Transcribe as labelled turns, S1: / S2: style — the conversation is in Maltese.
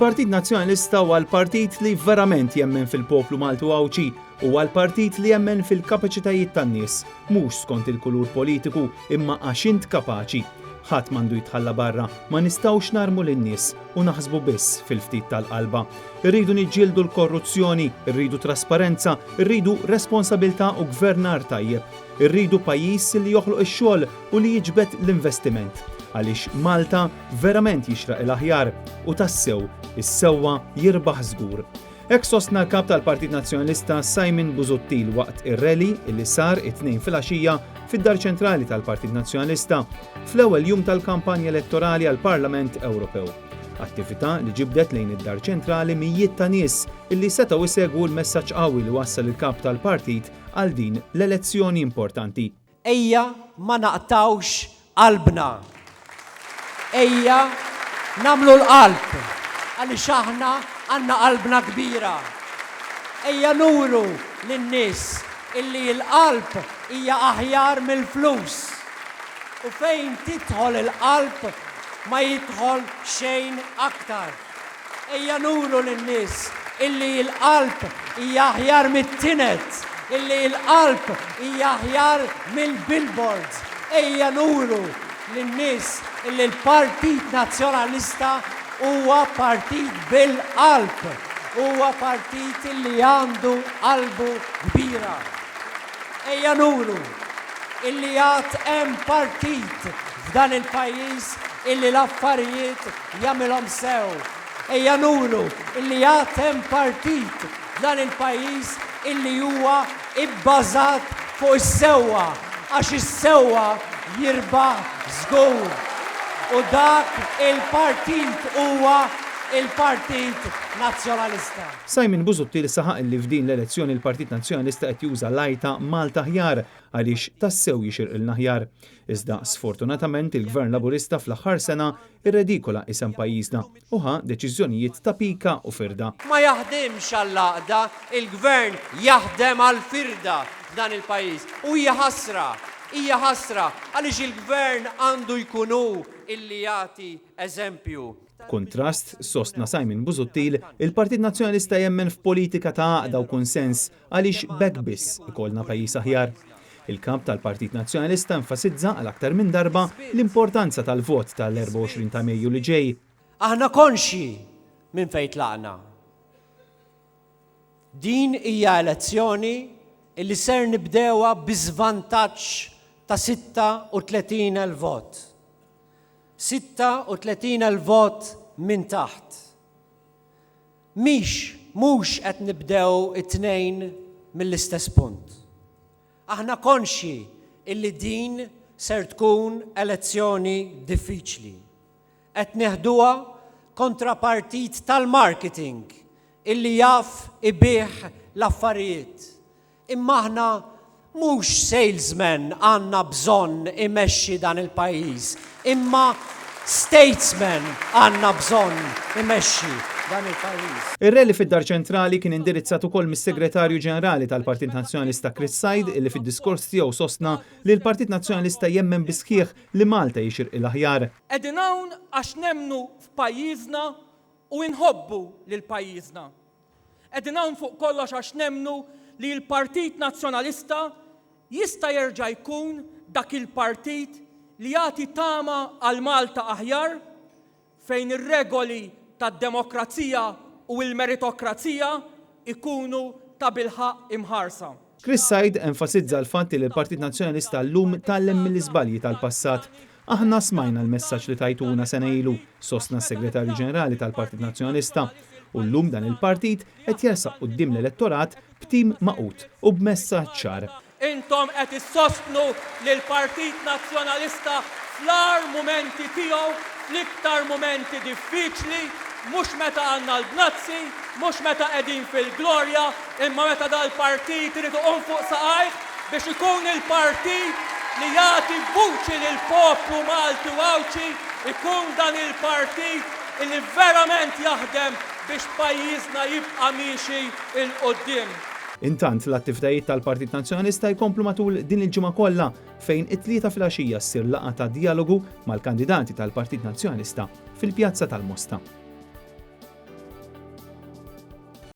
S1: Il-Partit Nazzjonalista huwa l-partit li verament jemmen fil-poplu Maltu Għawċi u l-partit li jemmen fil-kapaċitajiet tan-nies, mhux skont il-kulur politiku imma għax int kapaċi. Ħadd m'għandu jitħalla barra, ma nistgħux narmu lin-nies u naħsbu biss fil-ftit tal-qalba. Irridu niġġieldu l-korruzzjoni, irridu trasparenza, irridu responsabilità u gvernar tajjeb. Irridu pajjiż li joħloq ix-xogħol u li jiġbed l-investiment. Għaliex Malta verament jixraq il-aħjar u tassew is-sewwa jirbaħ żgur. Hekk sostna l-kap tal-Partit Nazzjonalista Simon Busuttil waqt ir-rally illi sar it-tnejn filgħaxija fid-Dar Ċentrali tal-Partit Nazzjonalista fl-ewwel jum tal-kampanja elettorali għall-Parlament Ewropew. Attività li ġibdet lejn id-Dar Ċentrali mijiet ta' nies illi setgħu isegwu l-messaġġ qawwi li wassal il-kap tal-partit għal din l-elezzjoni importanti.
S2: Ejja ma naqtawx qalbna. Ejja namlu l-qalb għaliex aħna għandna qalbna kbira. Ejja nuru lin-nies illi l-qalb hija aħjar mill-flus. U fejn tidħol il-qalb ma jidħol xejn aktar. Ejja nuru lin-nies illi l-qalb hija aħjar mit-tinet, illi l-qalb hija aħjar mill-billboards. Ejja nuru lin-nies illi l-Partit Nazzjonalista huwa partit bil-qalb, huwa partit illi għandu qalbu kbira. Ejja nuru illi għad hemm partit f'dan il-pajjiż illi l-affarijiet jagħmilhom sew. Ejja nuru illi għad hemm partit f'dan il-pajjiż illi huwa ibbażat fuq is-sewwa għax is-sewwa jirbaħ żgur. U dak il-partit huwa il-Partit Nazzjonalista.
S1: Simon Busuttil saħaq li f'din l-elezzjoni il-Partit Nazzjonalista qed juża l-għajta Malta Aħjar għaliex tassew jixirqilna aħjar. Iżda sfortunatament il-Gvern Laburista fl-aħħar sena irredikola isem pajjiżna u ħa deċiżjonijiet ta' pika u firda.
S2: Ma jaħdimx għall-għaqda, il-Gvern jaħdem għall-firda f'dan il-pajjiż. U hija ħasra għaliex il-Gvern għandu jkunu illi jagħti eżempju.
S1: Kontrast, sostna Simon Busuttil, il-Partit Nazzjonalista jemmen f'politika ta' għaqda u konsens għaliex bekk biss ikollna pajjiż aħjar. Il-kap tal-Partit Nazzjonalista enfasizza għal aktar minn darba l-importanza tal-vot tal-24 ta' Mejju li ġej.
S2: Aħna konxi minn fejn tlaqna. Din hija elezzjoni illi ser nibdewa biżvantaġġ ta' 36,000 vot. 36,000 vot minn taħt. Mhux qed nibdew it-tnejn mill-istess punt. Aħna konxi illi din ser tkun elezzjoni diffiċli. Qed neħduha kontra partit tal-marketing illi jaf ibih l-affarijiet. Imma aħna mhux salesman għandna bżonn imexxi dan il-pajjiż, imma statesman għandna bżonn imexxi dan il-pajjiż.
S1: Ir-rally fid-Dar Ċentrali kien indirizzat ukoll mis-Segretarju Ġenerali tal-Partit Nazzjonalista Chris Said illi fid-diskors tiegħu sostna li l-Partit Nazzjonalista jemmen bi sħiħ li Malta jixirq il-aħjar.
S3: Qegħdin hawn għax nemmnu f'pajjiżna u nħobbu lil pajjiżna. Qegħdin hawn fuq kollox għax nemmnu li l-Partit Nazzjonalista jista' jerġa' jkun dak il-partit li jagħti tama għal Malta aħjar fejn ir-regoli tad-demokrazija u l-meritokrazija ikunu ta' bilħaq imħarsa.
S1: Chris Said enfasizza l-fatt li l-Partit Nazzjonalista llum tgħallem mill-iżbalji tal-passat. Aħna smajna l-messaġġ li tajtuna sena ilu, sostna s-Segretarju Ġenerali tal-Partit Nazzjonalista. U llum dan il-partit qed jersaq quddiem l-elettorat b'tim maqut u b'messaġġ ċar.
S3: Intom qed issostnu lil Partit Nazzjonalista fl-ar mumenti tiegħu, fl-iktar mumenti diffiċli, mhux meta għandna l-bnazzi, mhux meta qegħdin fil-glorja, imma meta dal-partit irid iqum fuq saqajh biex ikun il-partit li jagħti vuċi lil poplu Malti Għawċi, ikun dan il-partit li verament jaħdem biex pajjiżna jibqa' miexi il-qoddim.
S1: Intant l-attivitajiet tal-Partit Nazzjonalista jkomplu matul din il-ġimgħa kollha fejn it-tlieta filgħaxija ssir laqgħa ta' dialogu mal-kandidati tal-Partit Nazzjonalista fil-Pjazza tal-Mosta.